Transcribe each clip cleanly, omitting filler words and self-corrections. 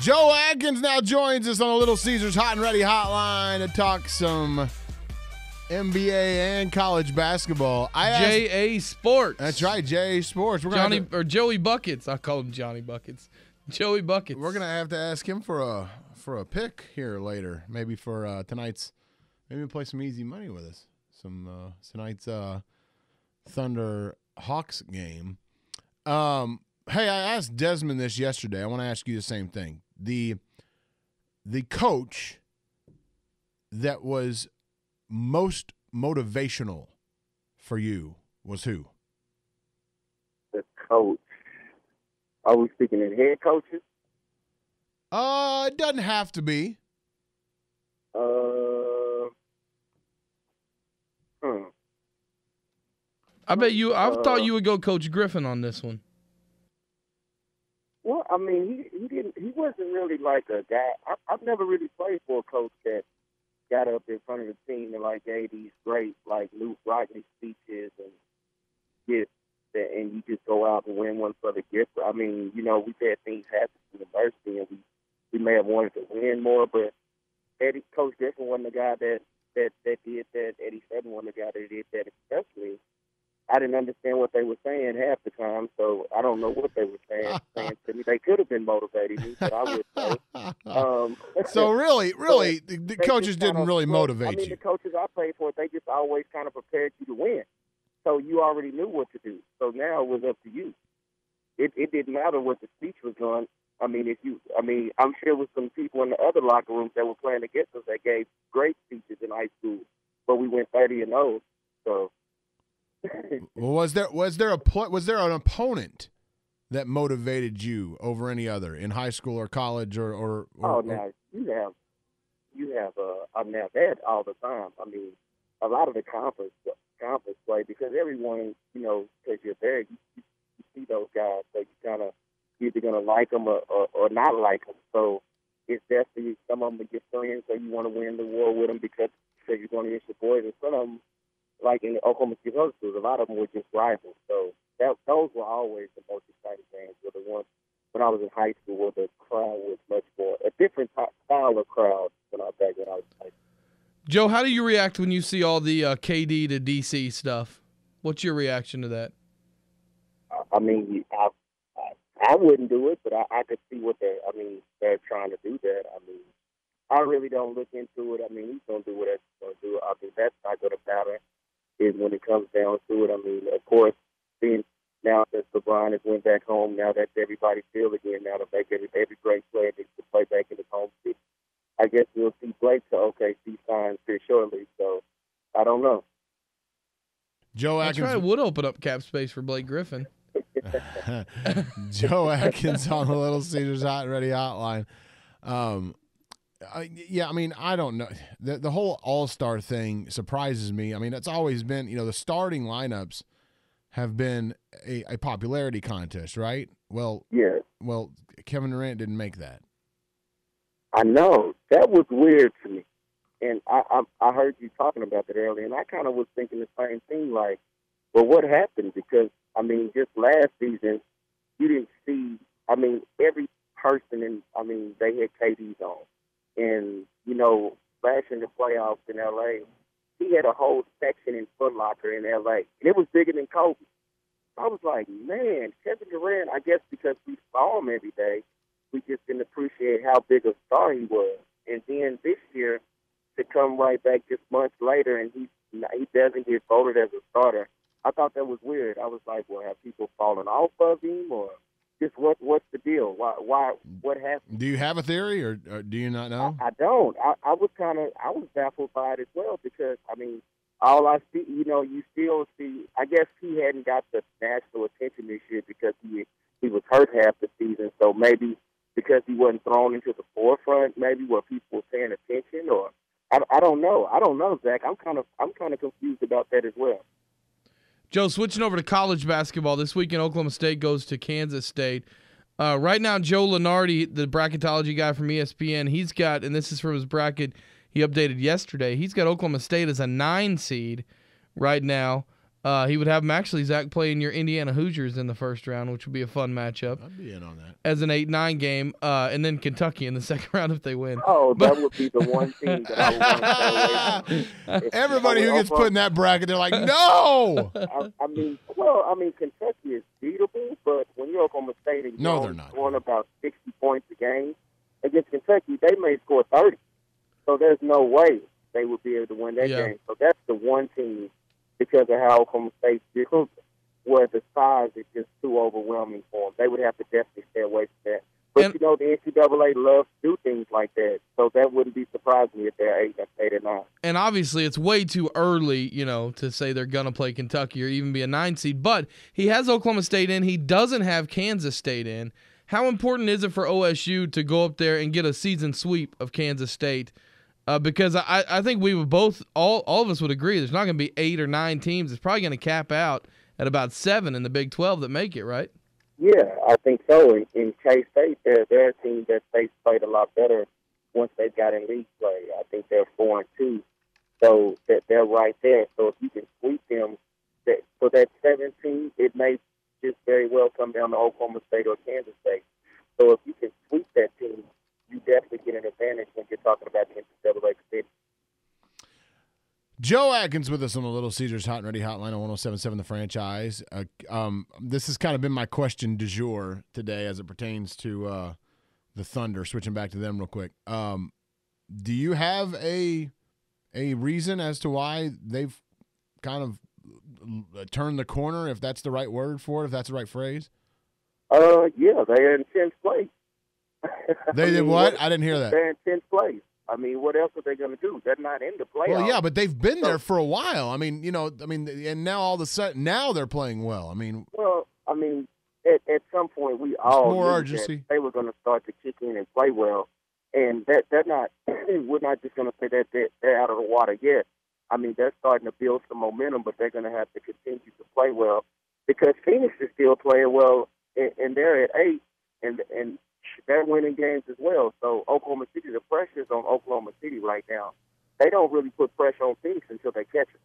Joe Adkins now joins us on the Little Caesars Hot and Ready hotline to talk some NBA and college basketball. JA Sports. That's right, JA Sports. Joey Buckets. I call him Johnny Buckets. Joey Buckets. We're gonna have to ask him for a pick here later, maybe for tonight's. Maybe play some easy money with us. Tonight's Thunder Hawks game. Hey, I asked Desmond this yesterday. I want to ask you the same thing. The coach that was most motivational for you was who? The coach. Are we speaking in head coaches? It doesn't have to be. I thought you would go Coach Griffin on this one. Well, I mean, he wasn't really like a guy. I've never really played for a coach that got up in front of the team and like gave these great like Luke Rodney speeches and you just go out and win one for the gift. I mean, you know, we've had things happen in the university and we may have wanted to win more, but Coach Griffin wasn't the guy that did that. Eddie Sutton wasn't the guy that did that. Especially, I didn't understand what they were saying half the time, so I don't know what they were saying to me. They could have been motivating me, but I would say. So really, the coaches didn't really motivate you. I mean, the coaches I played for, they just always kind of prepared you to win. So you already knew what to do. So now it was up to you. It didn't matter what the speech was on. I mean, I'm sure there was some people in the other locker rooms that were playing against us that gave great speeches in high school, but we went 30-0. So. Well, was there an opponent that motivated you over any other in high school or college or now you have now that all the time. I mean, a lot of the conference play because everyone, you know, because you're there, you see those guys, so you kind of either gonna like them or not like them. So it's definitely some of them are your friends, so you want to win the war with them because you're going against your boys, and some of them. Like in the Oklahoma City Hoopsters, a lot of them were just rivals. So those were always the most exciting games. Were the ones when I was in high school where the crowd was much more a different style of crowd when I was in high school. Joe, how do you react when you see all the KD to DC stuff? What's your reaction to that? I mean, I wouldn't do it, but I could see what they're trying to do that. I mean, I really don't look into it. I mean, he's going to do whatever he's going to do. I think that's not going to matter. Is when it comes down to it. I mean, of course, being now that LeBron has went back home, now that everybody feels again, now to make every great player needs to play back in his home city. I guess we'll see Blake to OKC sign here shortly. So I don't know. Joe Adkins would open up cap space for Blake Griffin. Joe Adkins on the Little Caesars Hot and Ready hotline. I mean, I don't know. The whole all-star thing surprises me. I mean, it's always been, you know, the starting lineups have been a popularity contest, right? Well, yeah. Well, Kevin Durant didn't make that. I know. That was weird to me. And I heard you talking about that earlier, and I kind of was thinking the same thing, like, well, what happened? Because, I mean, just last season, you didn't see, I mean, every person they had KDs on. And, you know, last in the playoffs in L.A., he had a whole section in Foot Locker in L.A., and it was bigger than Kobe. I was like, man, Kevin Durant, I guess because we saw him every day, we just didn't appreciate how big a star he was. And then this year, to come right back just months later, and he doesn't get voted as a starter, I thought that was weird. I was like, well, have people fallen off of him, or just what's the deal? Why? What happened? Do you have a theory, or do you not know? I don't. I was baffled by it as well because, I mean, all I see, you know, you still see, I guess he hadn't got the national attention this year because he was hurt half the season, so maybe because he wasn't thrown into the forefront, maybe where people were paying attention, or I don't know. I don't know, Zach. I'm kind of confused about that as well. Joe, switching over to college basketball, this weekend Oklahoma State goes to Kansas State. Right now, Joe Lunardi, the bracketology guy from ESPN, he's got, and this is from his bracket he updated yesterday, he's got Oklahoma State as a 9 seed right now. He would have him actually, Zach, playing your Indiana Hoosiers in the first round, which would be a fun matchup. I'd be in on that. As an 8-9 game, and then Kentucky in the second round if they win. Oh, that would be the one team that I would want to stay away from. Everybody who gets put in that bracket, they're like, no! I mean, Kentucky is beatable, but when you're Oklahoma State and No, you're they're not. scoring about 60 points a game, against Kentucky, they may score 30. So there's no way they would be able to win that game. So that's the one team, because of how Oklahoma State feels, where the size is just too overwhelming for them. They would have to definitely stay away from that. But, the NCAA loves to do things like that, so that wouldn't be surprising me if they're 8 or 9. And obviously it's way too early, to say they're going to play Kentucky or even be a 9 seed. But he has Oklahoma State in. He doesn't have Kansas State in. How important is it for OSU to go up there and get a season sweep of Kansas State? Because I think we would both, all of us would agree, there's not going to be 8 or 9 teams. It's probably going to cap out at about 7 in the Big 12 that make it, right? Yeah, I think so. In K-State, they're a team that they played a lot better once they got in league play. I think they're 4-2, so that they're right there. So if you can sweep them, so that 17, it may just very well come down to Oklahoma State or Kansas State. So if you can sweep that team, you definitely get an advantage when you're talking about the NCAA competition. Joe Adkins with us on the Little Caesars Hot and Ready Hotline on 107.7 The Franchise. This has kind of been my question du jour today as it pertains to the Thunder. Switching back to them real quick. Do you have a reason as to why they've kind of turned the corner, if that's the right word for it, if that's the right phrase? Yeah, they're in 10th place. They did what? I didn't hear that. They're in 10th place. I mean, what else are they going to do? They're not in the playoffs. Well, yeah, but they've been there for a while. And now all of a sudden, now they're playing well. At some point, we all more knew urgency. That they were going to start to kick in and play well, and they're not. We're not just going to say that they're out of the water yet. I mean, they're starting to build some momentum, but they're going to have to continue to play well because Phoenix is still playing well, and they're at 8, and they're winning games as well. So Oklahoma City, the pressure is on Oklahoma City right now. They don't really put pressure on Phoenix until they catch it.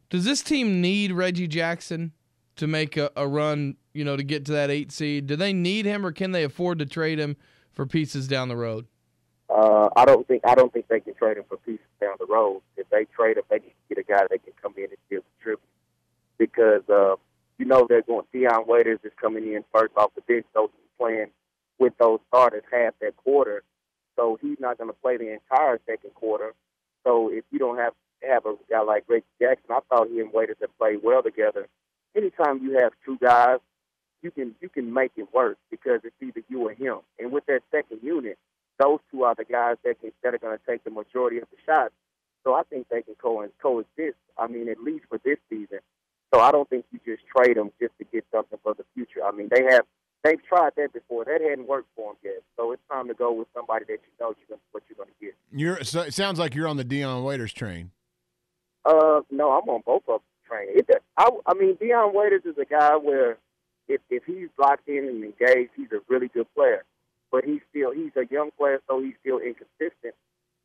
Does this team need Reggie Jackson to make a run, to get to that 8 seed? Do they need him, or can they afford to trade him for pieces down the road? I don't think they can trade him for pieces down the road. If they trade him, they can get a guy that can come in and still contribute. Because they're going. Deion Waiters is coming in first off the bench, so he's playing with those starters half that quarter. So he's not going to play the entire second quarter. So if you don't have a guy like Reggie Jackson, I thought he and Waiters have played well together. Anytime you have 2 guys, you can make it work because it's either you or him. And with that second unit, those 2 are the guys that are going to take the majority of the shots. So I think they can coexist. I mean, at least for this season. So I don't think you just trade them just to get something for the future. I mean, they've tried that before. That hadn't worked for them yet. So it's time to go with somebody that what you're going to get. So it sounds like you're on the Deion Waiters train. No, I'm on both of them train. Deion Waiters is a guy where if he's locked in and engaged, he's a really good player. But he's a young player, so he's still inconsistent.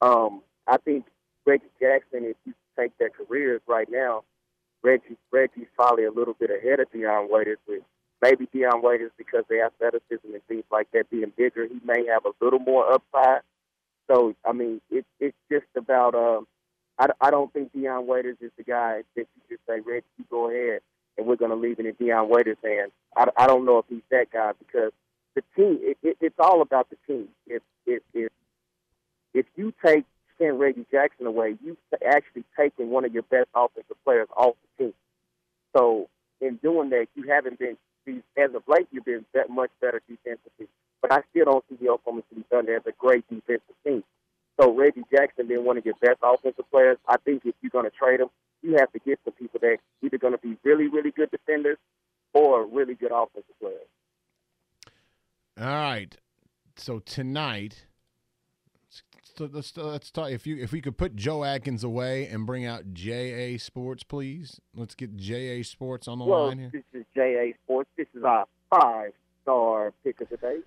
I think Reggie Jackson, if you take their careers right now, Reggie's probably a little bit ahead of Deion Waiters with maybe Deion Waiters because of the athleticism and things like that being bigger. He may have a little more upside. So, I mean, it's just about I don't think Deion Waiters is the guy that you just say, Reggie, you go ahead, and we're going to leave it in Deion Waiters' hands. I don't know if he's that guy because the team, it's all about the team. If you take Reggie Jackson away, you've actually taken one of your best offensive players off the team. So in doing that, you haven't been, as of late, you've been that much better defensively. But I still don't see the Oklahoma City Thunder as a great defensive team. So Reggie Jackson being one of your best offensive players, I think if you're going to trade him, you have to get some people that are either going to be really, really good defenders or really good offensive players. All right. So tonight, let's talk. If we could put Joe Adkins away and bring out JA Sports, please. Let's get JA Sports on the line here. This is JA Sports. This is our 5-star pick of the day.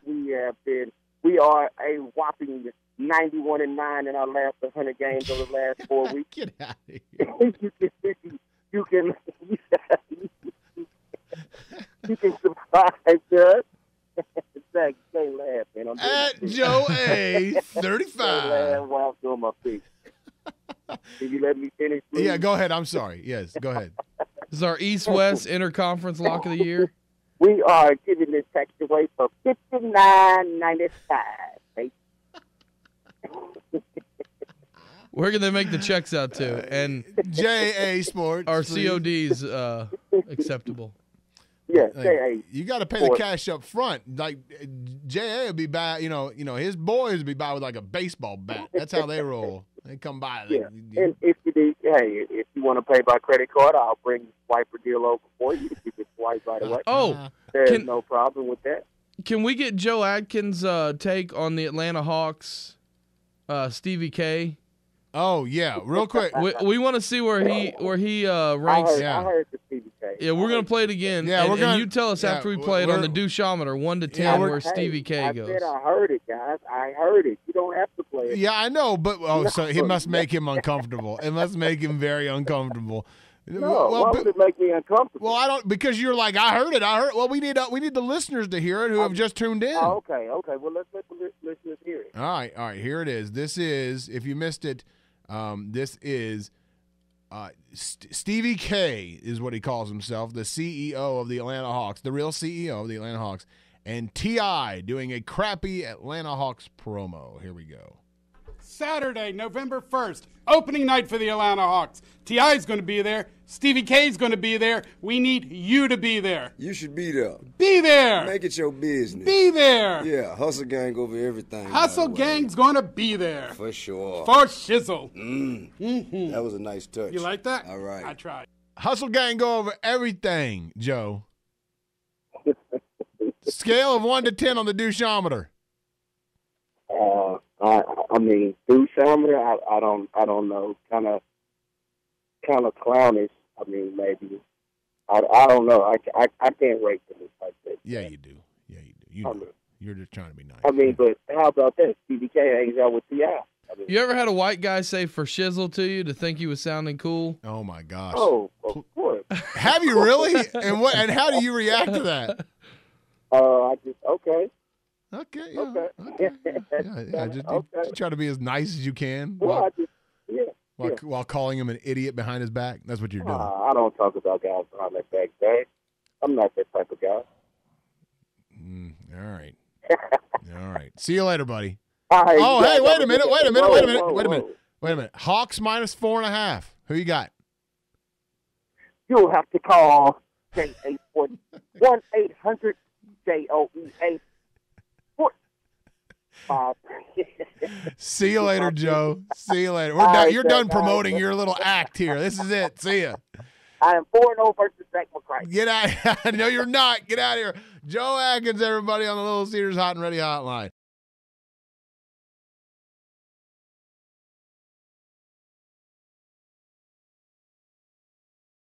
We are a whopping 91-9 in our last 100 games over the last 4 weeks. Get out of here. You can see you can you can subscribe to us. Zach, you can't laugh, man. I'm doing At my pick. Joe A. Can't 35. laugh while I'm doing my pick. Can you let me finish, please? Yeah, go ahead. I'm sorry. Yes, go ahead. This is our East-West interconference lock of the year. We are giving this package away for $59.95. Where can they make the checks out to? And JA Sports. our please. COD's acceptable. Yeah, Like, you got to pay the Sports. cash up front. Like JA would be by, his boys would be by with like a baseball bat. That's how they roll. They come by. Yeah, and if you want to pay by credit card, I'll bring the swiper deal over for you. You can swipe right away. Oh, There's no problem with that. can we get Joe Adkins' take on the Atlanta Hawks, Stevie K? Oh yeah, real quick. We want to see where he I ranks. heard the Stevie K. Yeah, we're gonna play it again. Yeah, and, we're gonna- and you tell us yeah, after we play it on the douchometer, 1 to 10, we're- where Stevie K I goes. said I heard it, guys. I heard it. You don't have to play it. Yeah, I know, but so he must make him uncomfortable. It must make him very uncomfortable. No, why would it make me uncomfortable? Well, I don't, because you're like, I heard it. Well, we need the listeners to hear it who have just tuned in. Oh, okay. Well, let's let the listeners hear it. All right. Here it is. This is, if you missed it, this is Stevie K is what he calls himself, the CEO of the Atlanta Hawks, the real CEO of the Atlanta Hawks, and T.I. doing a crappy Atlanta Hawks promo. Here we go. Saturday, November 1st, opening night for the Atlanta Hawks. T.I. is going to be there. Stevie K is going to be there. We need you to be there. You should be there. Be there. Make it your business. Be there. Yeah, Hustle Gang over everything. Hustle by the way. Gang's going to be there. For sure. For shizzle. That was a nice touch. You like that? All right. I tried. Hustle Gang go over everything, Joe. Scale of 1 to 10 on the douchometer. I mean, through summer, I don't know. Kind of clownish. I mean, maybe. I don't know. I can't rate them like that. Yeah, you do. You know, you're just trying to be nice. I mean, but how about that? Stevie K hangs out with T.I. You ever had a white guy say for shizzle to you to think you was sounding cool? Oh my gosh. Oh, of course. Have you really? And how do you react to that? I just okay. Okay. Yeah. Okay. Yeah. Just Okay. try to be as nice as you can Well, I just while calling him an idiot behind his back. That's what you're doing. I don't talk about guys behind their back, Dave. I'm not that type of guy. All right. All right. See you later, buddy. All right, Oh, you hey, guys wait have a minute. good Wait a day. minute. Whoa, Wait a minute. whoa, Wait a whoa. minute. Wait a minute. Hawks minus 4.5. Who you got? You'll have to call JA Sports 1-800 JOEA Sports 5. See you later, Joe. See you later. All right, You're done Zach, all right. promoting your little act here. This is it. See ya. I am 4-0 versus Zach McCrite. Get out. No, you're not. Get out of here. Joe Adkins, everybody, on the Little Cedars Hot and Ready Hotline.